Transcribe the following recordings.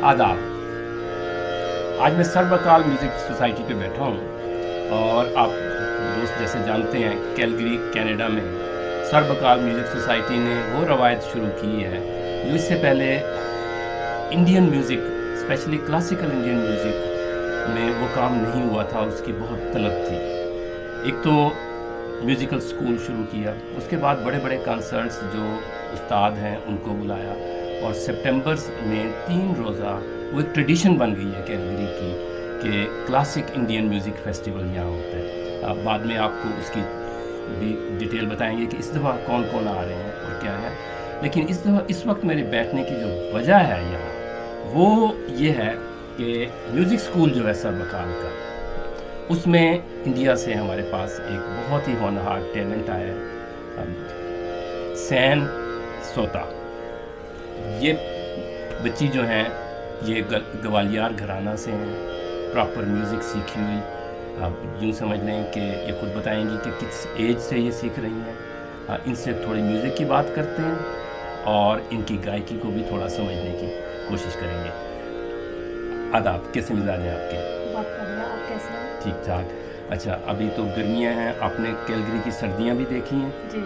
आदाब। आज मैं सर्वकाल म्यूज़िक सोसाइटी पे बैठा हूँ और आप दोस्त जैसे जानते हैं कैलगरी कनाडा में सर्वकाल म्यूज़िक सोसाइटी ने वो रवायत शुरू की है जो इससे पहले Indian music specially classical Indian music में वो काम नहीं हुआ था, उसकी बहुत तलब थी। एक तो म्यूज़िकल स्कूल शुरू किया, उसके बाद बड़े बड़े कॉन्सर्ट्स जो उस्ताद हैं उनको बुलाया और सितंबर में 3 रोज़ा वो एक ट्रेडिशन बन गई है कैलगरी की कि क्लासिक इंडियन म्यूज़िक फेस्टिवल यहाँ होता है। अब बाद में आपको उसकी भी डिटेल बताएंगे कि इस दफ़ा कौन कौन आ रहे हैं और क्या है, लेकिन इस वक्त मेरे बैठने की जो वजह है यहाँ वो ये है कि म्यूज़िक स्कूल जो है सर्वकाल का, उसमें इंडिया से हमारे पास एक बहुत ही होनहार टैलेंट आया है, सैन सोता। ये बच्ची जो हैं ये ग्वालियर घराना से हैं, प्रॉपर म्यूज़िक सीखी हुई। आप यूँ समझ लें कि ये खुद बताएंगी कि किस एज से ये सीख रही हैं। इनसे थोड़ी म्यूज़िक की बात करते हैं और इनकी गायकी को भी थोड़ा समझने की कोशिश करेंगे। आदाब, कैसे मिजाज हैं आपके? बहुत बढ़िया, आप कैसे हैं? ठीक ठाक। अच्छा, अभी तो गर्मियां हैं, आपने कैलगरी की सर्दियां भी देखी हैं? जी,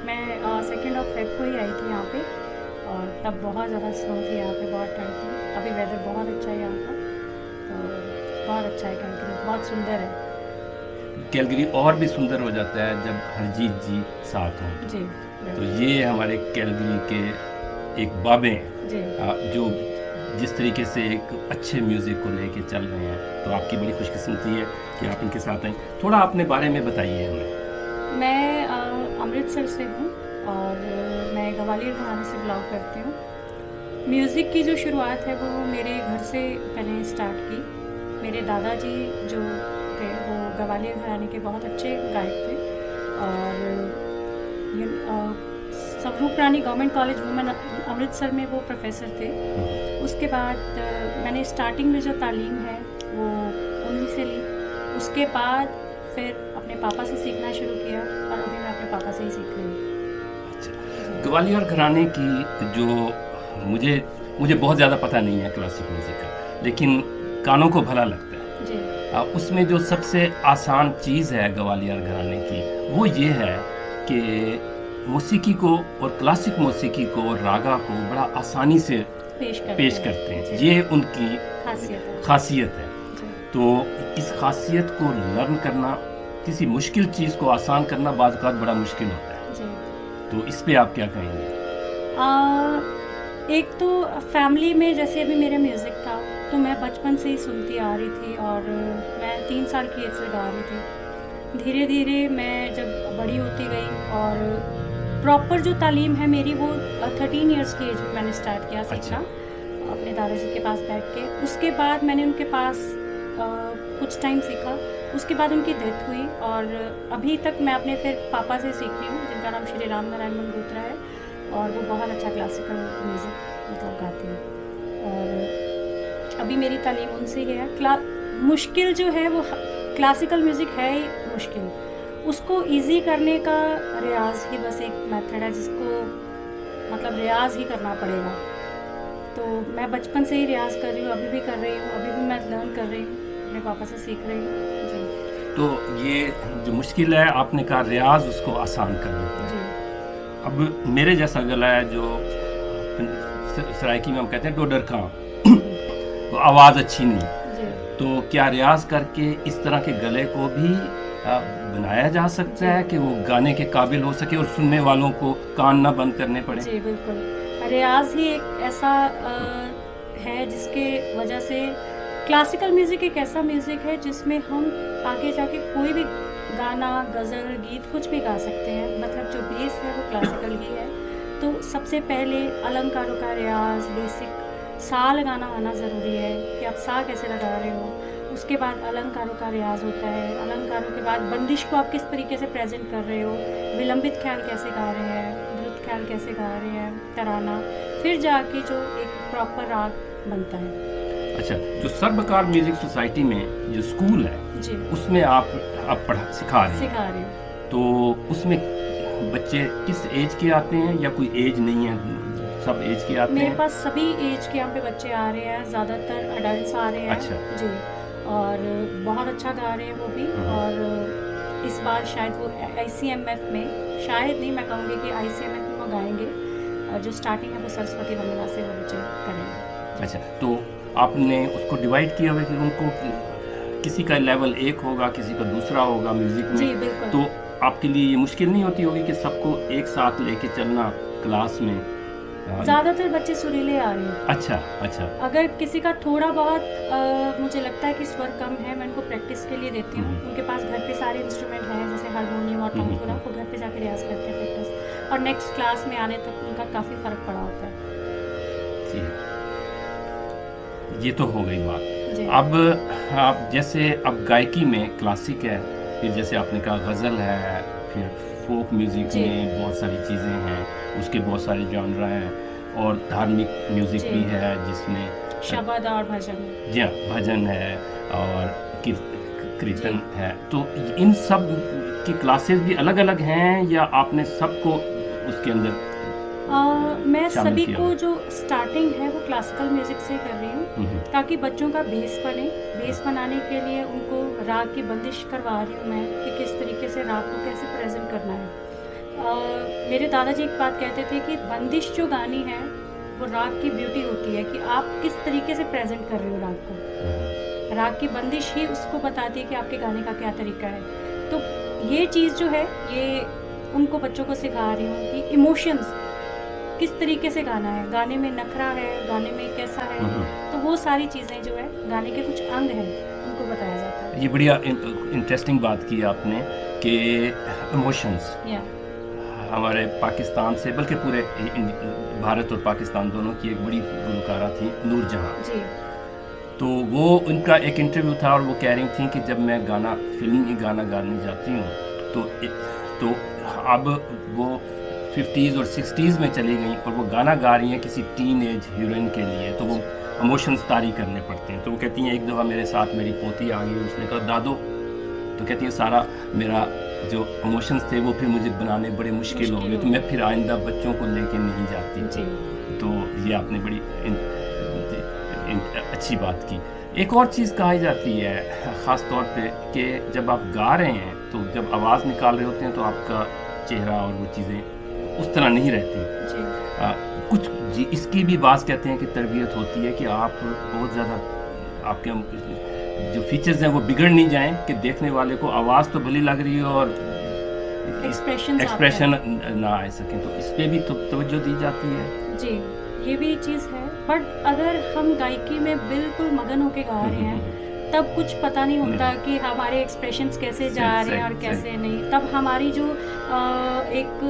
मैं 2 फेब को ही आई थी यहाँ पे और तब बहुत ज़्यादा स्नो थी यहाँ पे, बहुत ठंड थी। अभी वेदर बहुत अच्छा है यहाँ का, तो बहुत अच्छा है कैलगरी, बहुत सुंदर है। कैलगरी और भी सुंदर हो जाता है जब हरजीत जी साथ हों। जी, तो ये हमारे कैलगरी के एक बाबे हैं जी। जो जिस तरीके से एक अच्छे म्यूज़िक को लेके चल रहे हैं, तो आपकी बड़ी खुशकिस्मती है कि आप इनके साथ हैं। थोड़ा अपने बारे में बताइए हमें। मैं अमृतसर से हूँ और मैं ग्वालियर घराने से बिलोंग करती हूँ। म्यूज़िक की जो शुरुआत है वो मेरे घर से मैंने स्टार्ट की। मेरे दादाजी जो थे वो ग्वालियर घराने के बहुत अच्छे गायक थे और Swaroop Rani government college women Amritsar में वो प्रोफेसर थे। उसके बाद मैंने स्टार्टिंग में जो तालीम है वो उन्हीं से ली। उसके बाद फिर अपने पापा से सीखना शुरू किया और अभी मैं अपने पापा से ही सीख रही हूँ। अच्छा, ग्वालियर घराने की जो मुझे बहुत ज़्यादा पता नहीं है क्लासिक म्यूज़िक का, लेकिन कानों को भला लगता है जी। उसमें जो सबसे आसान चीज़ है ग्वालियर घराने की वो ये है कि मौसीकी को और क्लासिक मौसीकी को और रागा को बड़ा आसानी से पेश करते हैं। ये उनकी खासियत है। तो इस खासियत को लर्न करना, किसी मुश्किल चीज़ को आसान करना बाज़ औक़ात बड़ा मुश्किल होता है। तो इस पे आप क्या कहेंगे? एक तो फैमिली में जैसे अभी मेरा म्यूज़िक था तो मैं बचपन से ही सुनती आ रही थी और मैं 3 साल की एज से गा रही थी। धीरे धीरे मैं जब बड़ी होती गई और प्रॉपर जो तालीम है मेरी वो 13 इयर्स की एज में मैंने स्टार्ट किया सीखना। अपने दादाजी के पास बैठ के। उसके बाद मैंने उनके पास कुछ टाइम सीखा, उसके बाद उनकी डेथ हुई और अभी तक मैं अपने फिर पापा से सीख रही हूँ जिनका नाम श्री राम नारायण मंगोत्रा है और वो बहुत अच्छा क्लासिकल म्यूज़िक मतलब गाते हैं और अभी मेरी तालीम उनसे ही है। मुश्किल जो है वो क्लासिकल म्यूज़िक है ही मुश्किल, उसको इजी करने का रियाज ही बस एक मेथड है जिसको मतलब रियाज ही करना पड़ेगा। तो मैं बचपन से ही रियाज कर रही हूँ, अभी भी कर रही हूँ, अभी भी मैं लर्न कर रही हूँ, अपने पापा से सीख रही हूँ जी। तो ये जो मुश्किल है आपने कहा रियाज उसको आसान कर देता है। अब मेरे जैसा गला है जो सराइकी में हम कहते हैं डोडर खां, तो आवाज़ अच्छी नहीं, तो क्या रियाज करके इस तरह के गले को भी बनाया जा सकता है कि वो गाने के काबिल हो सके और सुनने वालों को कान ना बंद करने पड़े? जी बिल्कुल, रियाज ही एक ऐसा है जिसके वजह से क्लासिकल म्यूज़िक एक ऐसा म्यूज़िक है जिसमें हम आगे जाके कोई भी गाना, गज़ल, गीत कुछ भी गा सकते हैं। मतलब जो बेस है वो क्लासिकल ही है। तो सबसे पहले अलंकारों का रियाज, बेसिक सा लगाना आना ज़रूरी है कि आप सा कैसे लगा रहे हो। उसके बाद अलंकारों का रियाज होता है। अलंकारों के बाद बंदिश को आप किस तरीके से प्रेजेंट कर रहे हो, विलंबित ख्याल कैसे गा रहे हैं, द्रुत ख्याल कैसे गा रहे हैं, तराना, फिर जाके जो एक प्रॉपर राग बनता है। अच्छा, जो सर्वकाल म्यूजिक सोसाइटी में जो स्कूल है जी, उसमें आप सिखा रहे हैं, तो उसमें बच्चे किस एज के आते हैं या कोई एज नहीं है सब एज के आते मेरे हैं? पास सभी एज के यहाँ पे बच्चे आ रहे हैं, ज़्यादातर अडल्ट आ रहे हैं। अच्छा। जी, और बहुत अच्छा गा रहे हैं वो भी। और इस बार शायद वो ICMF में, शायद नहीं, मैं कहूँगी कि ICMF में वो गाएंगे। और जो स्टार्टिंग है वो सरस्वती वंदना से वो बच्चे करेंगे। अच्छा, तो आपने उसको डिवाइड किया हुआ है कि उनको किसी का लेवल एक होगा, किसी का दूसरा होगा म्यूजिक में? जी बिल्कुल। तो आपके लिए ये मुश्किल नहीं होती होगी कि सबको एक साथ लेके चलना क्लास में? ज़्यादातर बच्चे सुरीले आ रहे हैं। अच्छा अच्छा। अगर किसी का थोड़ा बहुत मुझे लगता है कि स्वर कम है, मैं उनको प्रैक्टिस के लिए देती हूँ। उनके पास घर पे सारे इंस्ट्रूमेंट हैं, जैसे हारमोनियम और तंबूरा, वो घर पे जाके रियाज करते हैं प्रैक्टिस, और नेक्स्ट क्लास में आने तक उनका काफ़ी फ़र्क पड़ा होता है। जी, ये तो हो गई बात। जी। अब आप जैसे अब गायकी में क्लासिक है, फिर जैसे आपने कहा गज़ल है, फिर फोक म्यूज़िक जी। में बहुत सारी चीज़ें हैं, उसके बहुत सारे जॉनरा हैं, और धार्मिक म्यूज़िक जी। भी है जिसमें शबद और भजन। जी हाँ, भजन है और कीर्तन है। तो इन सब की क्लासेस भी अलग अलग हैं या आपने सबको उसके अंदर? मैं शामिल सभी किया को हुआ। जो स्टार्टिंग है वो क्लासिकल म्यूज़िक से कर रही हूँ, ताकि बच्चों का बेस बने। बेस बनाने के लिए उनको राग की बंदिश करवा रही हूँ मैं, कि किस तरीके से राग को कैसे प्रेजेंट करना है। मेरे दादाजी एक बात कहते थे कि बंदिश जो गानी है वो राग की ब्यूटी होती है, कि आप किस तरीके से प्रेजेंट कर रहे हो राग को। राग की बंदिश ही उसको बताती है कि आपके गाने का क्या तरीका है। तो ये चीज़ जो है, ये उनको बच्चों को सिखा रही हूँ कि इमोशंस किस तरीके से गाना है, गाने में नखरा है, गाने में कैसा है। तो वो सारी चीज़ें जो है गाने के कुछ अंग हैं, उनको बताया जाता है। ये बढ़िया इंटरेस्टिंग बात की आपने कि इमोशंस या हमारे पाकिस्तान से, बल्कि पूरे भारत और पाकिस्तान दोनों की एक बड़ी गुलकारा थी नूर जहां। जी। तो वो उनका एक इंटरव्यू था और वो कह रही थी कि जब मैं गाना, फिल्मी गाना गाने जाती हूँ तो अब वो 50s और 60s में चली गई और वो गाना गा रही हैं किसी टीन एज हीरोइन के लिए, तो वो इमोशंस तारी करने पड़ते हैं। तो वो कहती हैं एक दफ़ा मेरे साथ मेरी पोती आ गई, उसने कहा दादो, तो कहती हैं सारा मेरा जो इमोशंस थे वो फिर मुझे बनाने बड़े मुश्किल हो गए, तो मैं फिर आइंदा बच्चों को लेके नहीं जाती। जी। तो ये आपने बड़ी अच्छी बात की। एक और चीज़ कही जाती है ख़ास तौर पे कि जब आप गा रहे हैं तो जब आवाज़ निकाल रहे होते हैं तो आपका चेहरा और वो चीज़ें उस तरह नहीं रहती। जी। कुछ इसकी भी बात कहते हैं कि तरबियत होती है कि आप बहुत ज़्यादा आपके जो फीचर्स हैं वो बिगड़ नहीं जाएं, कि देखने वाले को आवाज़ तो भली लग रही है और एक्सप्रेशन ना आ सके, तो इस पर भी तवज्जो दी जाती है। जी, ये भी चीज़ है। बट अगर हम गायकी में बिल्कुल मगन होके गा रहे हैं तब कुछ पता नहीं होता कि हमारे एक्सप्रेशंस कैसे जा रहे हैं और कैसे नहीं। तब हमारी जो एक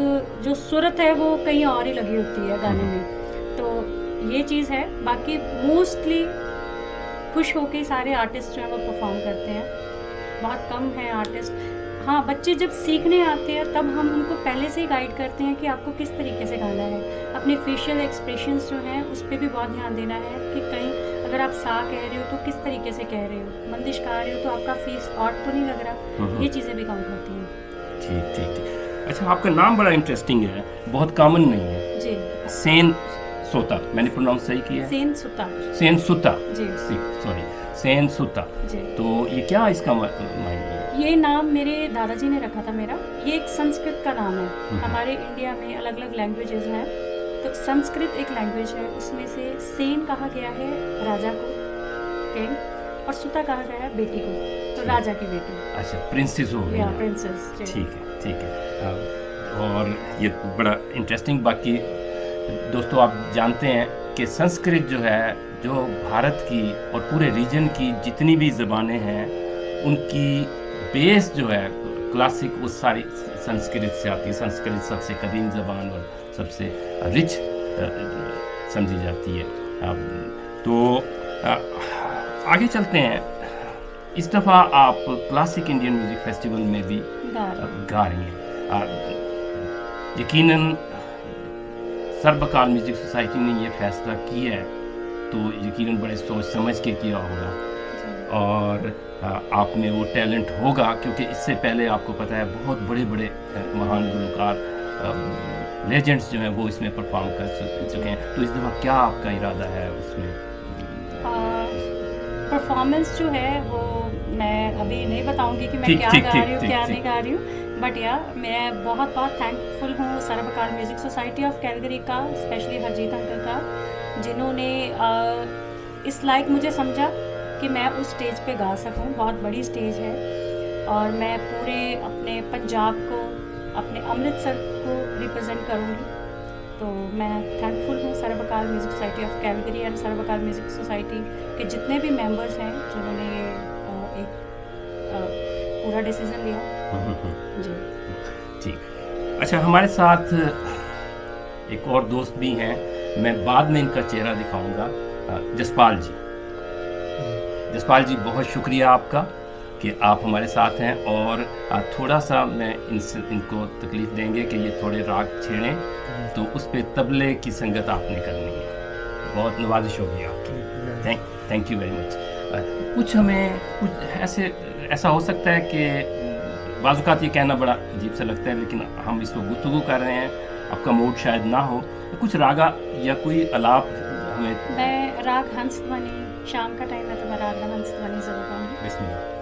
जो सूरत है वो कहीं और ही लगी होती है गाने में। तो ये चीज़ है। बाकी मोस्टली खुश होके सारे आर्टिस्ट जो हैं वो परफॉर्म करते हैं, बहुत कम है आर्टिस्ट। हाँ, बच्चे जब सीखने आते हैं तब हम उनको पहले से ही गाइड करते हैं कि आपको किस तरीके से गाना है। अपने फेशियल एक्सप्रेशंस जो हैं उस पर भी बहुत ध्यान देना है कि कहीं अगर आप सा कह रहे हो तो किस तरीके से कह रहे हो, बंदिश गा रहे हो तो आपका फेस ऑड तो नहीं लग रहा। ये चीज़ें भी काउंट होती हैं। ठीक ठीक ठीक। अच्छा, आपका नाम बड़ा इंटरेस्टिंग है, बहुत कॉमन नहीं है। जी। सेन सोता, मैंने प्रोनाउंस सही किया? सेन सुता। सेन सुता। जी। सॉरी, सेन सुता। जी। तो ये क्या इसका मायने है? ये नाम मेरे दादाजी ने रखा था मेरा। ये एक संस्कृत का नाम है। हमारे इंडिया में अलग अलग लैंग्वेजेस हैं, तो संस्कृत एक लैंग्वेज है, उसमें से सेन कहा गया है राजा को, किंग, और सुता कहा गया है बेटी को, तो राजा की बेटी। अच्छा, प्रिंसेस हो गई। या प्रिंसेस। ठीक है। और ये बड़ा इंटरेस्टिंग। बाकी दोस्तों, आप जानते हैं कि संस्कृत जो है, जो भारत की और पूरे रीजन की जितनी भी ज़बानें हैं उनकी बेस जो है क्लासिक, वो सारी संस्कृत से आती है। संस्कृत सबसे कदीम ज़बान और सबसे रिच समझी जाती है। तो आगे चलते हैं। इस दफ़ा आप क्लासिक इंडियन म्यूज़िक फेस्टिवल में भी गा रही हैं। यकीनन सर्वकाल म्यूज़िक सोसाइटी ने ये फैसला किया है तो यकीनन बड़े सोच समझ के किया होगा, और आप में वो टैलेंट होगा, क्योंकि इससे पहले आपको पता है बहुत बड़े बड़े महान गुलकार लेजेंड्स जो हैं वो इसमें परफॉर्म कर चुके हैं, तो इस दफ़ा क्या आपका इरादा है उसमें? परफॉर्मेंस जो है वो मैं अभी नहीं बताऊंगी कि मैं ठीक क्या ठीक गा ठीक रही हूँ ठीक क्या ठीक। नहीं गा रही हूँ, बट या मैं बहुत बहुत थैंकफुल हूँ Sarvakal music society of Calgary का, स्पेशली हरजीत अंकल का, जिन्होंने इस लायक मुझे समझा कि मैं उस स्टेज पे गा सकूं। बहुत बड़ी स्टेज है और मैं पूरे अपने पंजाब को, अपने अमृतसर को रिप्रेजेंट करूंगी। तो मैं थैंकफुल हूँ Sarvakal music society of Calgary and Sarvakal music society के जितने भी मेंबर्स हैं जिन्होंने ये एक पूरा डिसीजन लिया। जी ठीक। अच्छा, हमारे साथ एक और दोस्त भी हैं, मैं बाद में इनका चेहरा दिखाऊंगा। जसपाल जी। जसपाल जी, बहुत शुक्रिया आपका कि आप हमारे साथ हैं, और थोड़ा सा मैं इनको तकलीफ़ देंगे कि ये थोड़े राग छेड़ें, तो उस पे तबले की संगत आपने करनी है। बहुत नवाजिश होगी आपकी। Thank you very much. कुछ हमें कुछ ऐसा हो सकता है कि बाज़-औक़ात ये कहना बड़ा अजीब सा लगता है, लेकिन हम इस वक्त गुफ्तगू कर रहे हैं, आपका मूड शायद ना हो, कुछ रागा या कोई अलाप हमें। मैं राग हंस ध्वनि, शाम का टाइम है तो मैं राग हंस ध्वनि ज़रूर गाऊंगी। बिस्मिल्लाह।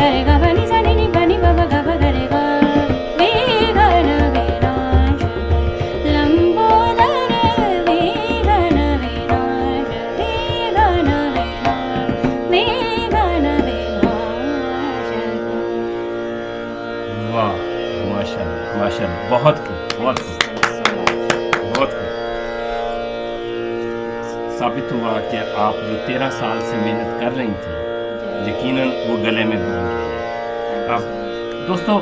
गरे गा बनी सा नी नी बनी बाबा गा बा गरे गा वे गण विनाश लंबोदर वे गण विनाश वे गण विनाश वे गण विनाश। वाह, माशाल्लाह माशाल्लाह, बहुत खूब, बहुत खूब, बहुत खूब। साबित हुआ कि आप जो 13 साल से मेहनत कर रही थी, यकीनन वो गले में घुल रही है। अब दोस्तों,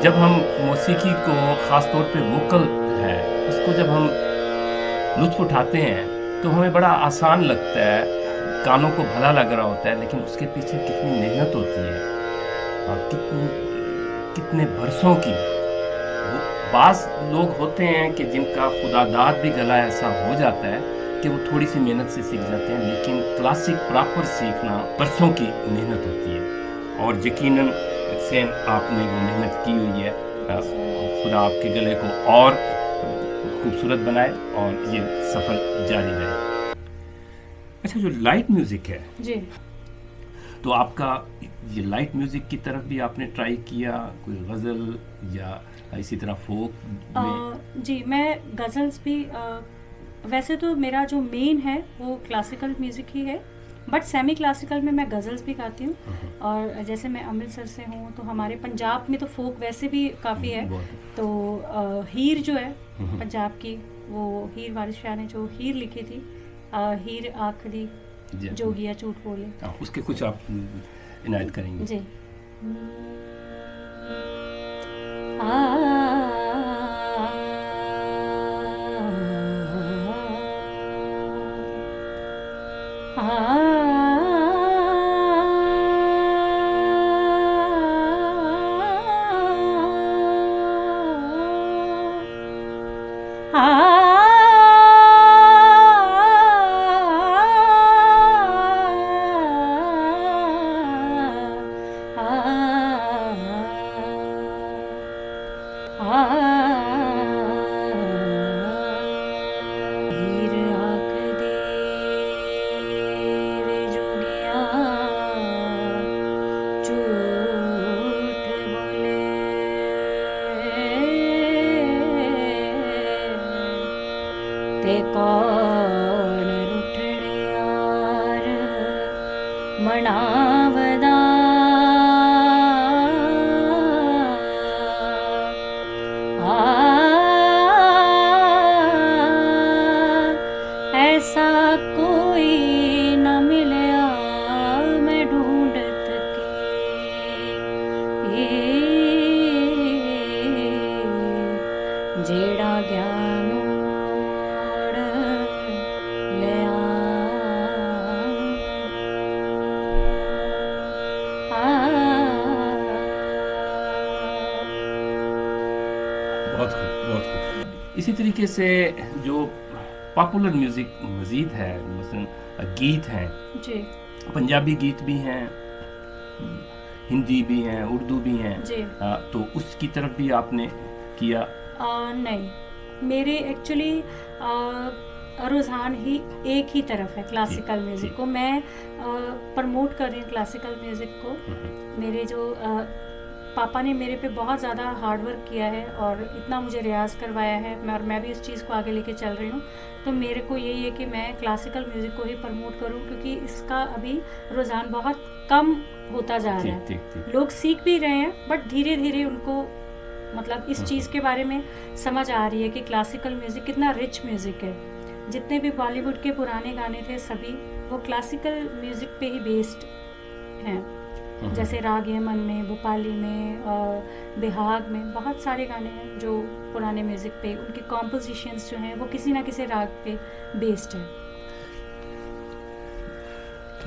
जब हम मौसीकी को ख़ास तौर पे वोकल है उसको जब हम लुत्फ़ उठाते हैं तो हमें बड़ा आसान लगता है, कानों को भला लग रहा होता है, लेकिन उसके पीछे कितनी मेहनत होती है और कितने बरसों की। बाज़ लोग होते हैं कि जिनका खुदादाद भी गला ऐसा हो जाता है कि वो थोड़ी सी मेहनत से सीख जाते हैं, लेकिन क्लासिक प्रॉपर सीखना बरसों की मेहनत होती है। और यकीनन सेम आपने वो मेहनत की हुई है। खुदा आपके गले को और खूबसूरत बनाए और ये सफ़र जारी रहे। अच्छा, जो लाइट म्यूज़िक है जी, तो आपका ये लाइट म्यूज़िक की तरफ भी आपने ट्राई किया, कोई गज़ल या इसी तरह फोक में? जी मैं गज़ल्स भी वैसे तो मेरा जो मेन है वो क्लासिकल म्यूज़िक ही है, बट सेमी क्लासिकल में मैं गज़ल्स भी गाती हूँ। और जैसे मैं अमृतसर से हूँ तो हमारे पंजाब में तो फोक वैसे भी काफ़ी है। तो हीर जो है पंजाब की, वो हीर वारिस शाह ने जो हीर लिखी थी, हीर आखदी जोगिया झूठ बोले, उसके कुछ आप इनायत करेंगे? जी। ते कौन रुठड़ियार मनावदा ऐसा कोई न मिलया मैं ढूंढत के जेड़ा ज्ञान इसी तरीके से जो पॉपुलर म्यूज़िक मज़ीद है, मसलन गीत हैं जी, पंजाबी गीत भी हैं, हिंदी भी हैं, उर्दू भी हैं जी। तो उसकी तरफ भी आपने किया? नहीं, मेरे एक्चुअली रुझान ही एक ही तरफ है, क्लासिकल म्यूज़िक को मैं प्रमोट कर रही हूँ। क्लासिकल म्यूज़िक को मेरे जो पापा ने मेरे पे बहुत ज़्यादा हार्ड वर्क किया है और इतना मुझे रियाज़ करवाया है, और मैं भी इस चीज़ को आगे लेके चल रही हूँ। तो मेरे को यही है कि मैं क्लासिकल म्यूज़िक को ही प्रमोट करूँ, क्योंकि इसका अभी रुझान बहुत कम होता जा रहा है। लोग सीख भी रहे हैं, बट धीरे धीरे उनको मतलब इस चीज़ के बारे में समझ आ रही है कि क्लासिकल म्यूज़िक कितना रिच म्यूज़िक है। जितने भी बॉलीवुड के पुराने गाने थे सभी वो क्लासिकल म्यूज़िक पे ही बेस्ड हैं। जैसे राग यमन में, भोपाली में, बिहाग में बहुत सारे गाने हैं जो पुराने म्यूज़िक पे, उनके कॉम्पोजिशंस जो हैं वो किसी ना किसी राग पे बेस्ड है।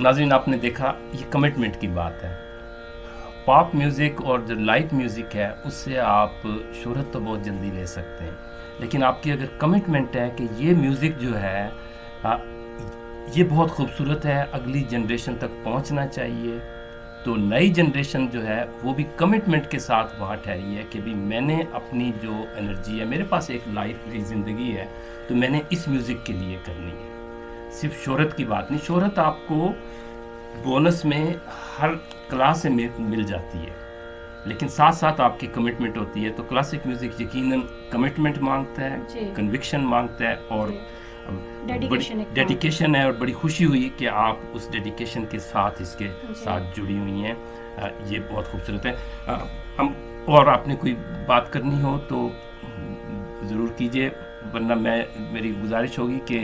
नाज़रीन, आपने देखा ये कमिटमेंट की बात है। पॉप म्यूज़िक और जो लाइट म्यूज़िक है उससे आप शोहरत तो बहुत जल्दी ले सकते हैं, लेकिन आपकी अगर कमिटमेंट है कि ये म्यूज़िक जो है ये बहुत खूबसूरत है, अगली जनरेशन तक पहुंचना चाहिए, तो नई जनरेशन जो है वो भी कमिटमेंट के साथ वहाँ ठहरी है कि भी मैंने अपनी जो एनर्जी है, मेरे पास एक लाइफ, एक ज़िंदगी है, तो मैंने इस म्यूज़िक के लिए करनी है। सिर्फ शोहरत की बात नहीं, शोहरत आपको बोनस में हर क्लास से मिल जाती है, लेकिन साथ साथ आपकी कमिटमेंट होती है। तो क्लासिक म्यूज़िक यकीनन कमिटमेंट मांगता जी। है, कन्विक्शन मांगता है और डेडिकेशन डेडिकेशन है। और बड़ी खुशी हुई कि आप उस डेडिकेशन के साथ इसके साथ जुड़ी हुई हैं। ये बहुत खूबसूरत है। हम और आपने कोई बात करनी हो तो ज़रूर कीजिए, वरना मेरी गुजारिश होगी कि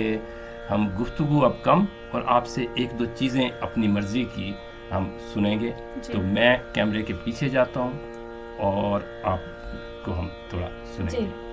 हम गुफ्तगू अब कम और आपसे एक दो चीज़ें अपनी मर्ज़ी की हम सुनेंगे। तो मैं कैमरे के पीछे जाता हूँ और आपको हम थोड़ा सुनेंगे।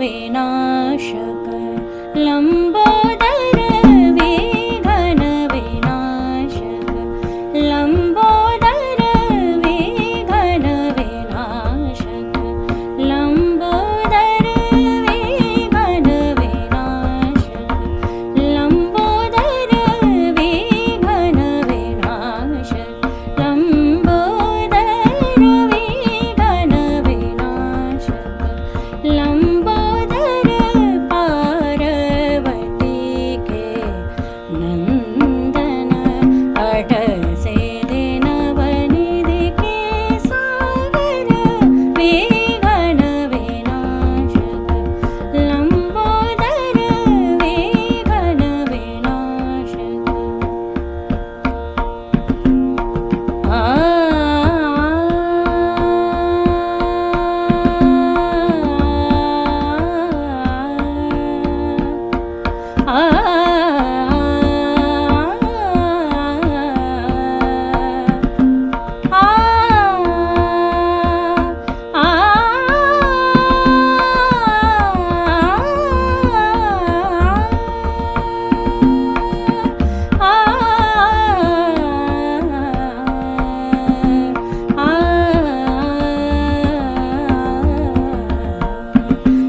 विनाशक लंबोदर विघ्न विनाशक लंबोदर विघ्न विनाशक लंबोदर विघ्न विनाशक लंबोदर विघ्न विनाशक लंबोदर विघ्न विनाशक लंबोदर पार्वती के नंदन अठ से दिन बनिधि के सागर विघ्न विनाशक लंबोदर विघ्न विनाशक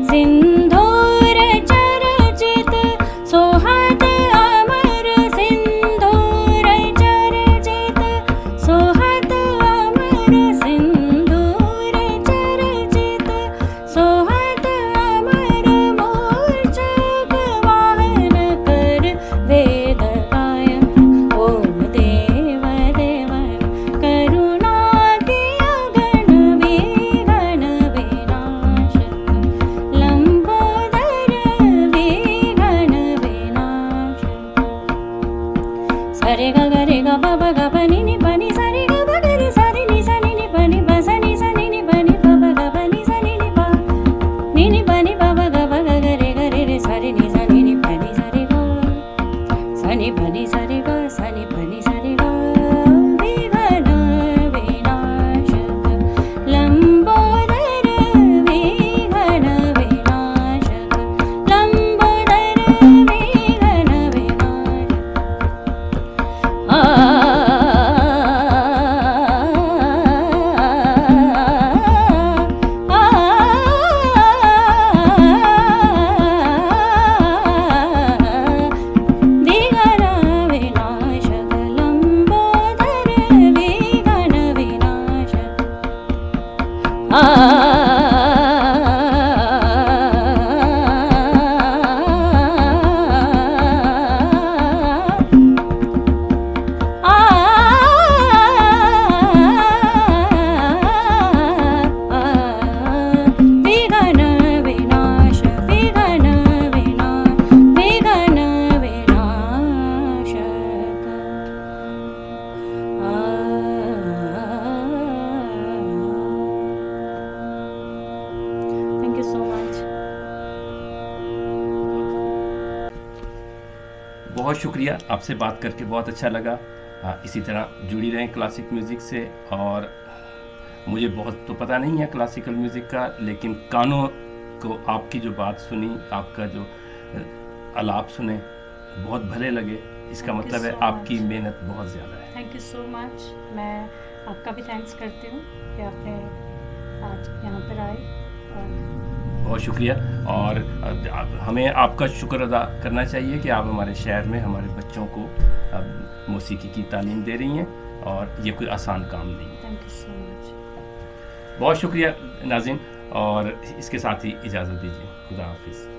सिंधूर चर्चित सोहत अमर सिंधूर चर्चित सोहत अमर सिंधूर चर्चित सोहत अमर मूर्छक वाहन कर वेद गाय ओम देव देवन करुणा के अगन विघ्न विनाशक लंबोदर विघ्न विनाशक सरे ग ग रे ग ब ब ग ब नि नि प नि सा रे ग ब ग रे सा रे नि सा नि नि प नि प सा नि सा नि नि प नि प ब ग ब नि सा नि नि प नि नि प नि प ब ग ब ग ग रे रे सा रे नि सा नि नि प नि सा रे ग सा नि प नि सा रे ग सा नि प नि सा रे ग विघ्न विनाशक लंबोदर विघ्न विनाशक लंबोदर विघ्न विनाशक विघ्न विनाशक लंबोदर विघ्न Thank you so much. बहुत शुक्रिया, आपसे बात करके बहुत अच्छा लगा। इसी तरह जुड़ी रहें क्लासिक म्यूज़िक से। और मुझे बहुत तो पता नहीं है क्लासिकल म्यूज़िक का, लेकिन कानों को आपकी जो बात सुनी, आपका जो आलाप सुने, बहुत भले लगे। इसका Thank you मतलब है so आपकी much. मेहनत बहुत ज़्यादा है। Thank you so much. मैं आपका भी थैंक्स करती हूँ कि आपने आज यहाँ पर आए। और बहुत शुक्रिया। और हमें आपका शुक्र अदा करना चाहिए कि आप हमारे शहर में हमारे बच्चों को मौसीकी की तालीम दे रही हैं, और ये कोई आसान काम नहीं है। Thank you so much. बहुत शुक्रिया नाज़रीन, और इसके साथ ही इजाज़त दीजिए। खुदा हाफिज़।